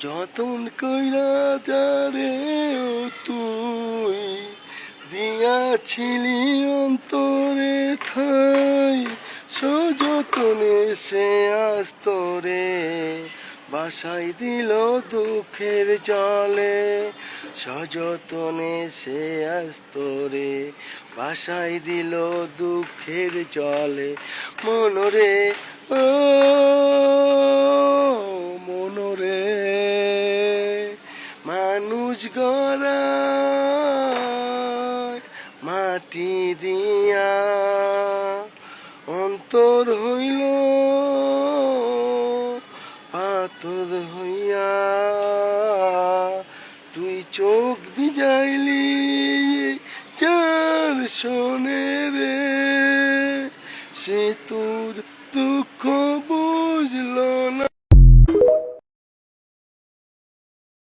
যতন কইরা যারে ও তুই দিয়াছিলি অন্তরে ঠাই, সযতনে সে আস্তরে বাসাই দিল দুঃখের জলে। সযতনে সে আস্তরে বাসাই দিল দুঃখের জলে। মনরে ও মনরে মানুষ গড়ায় মাটি দিয়া, অন্তর হইল পাথর হইয়া। তুই চোখ ভিজাইলি যার শোনে রে, সে তোর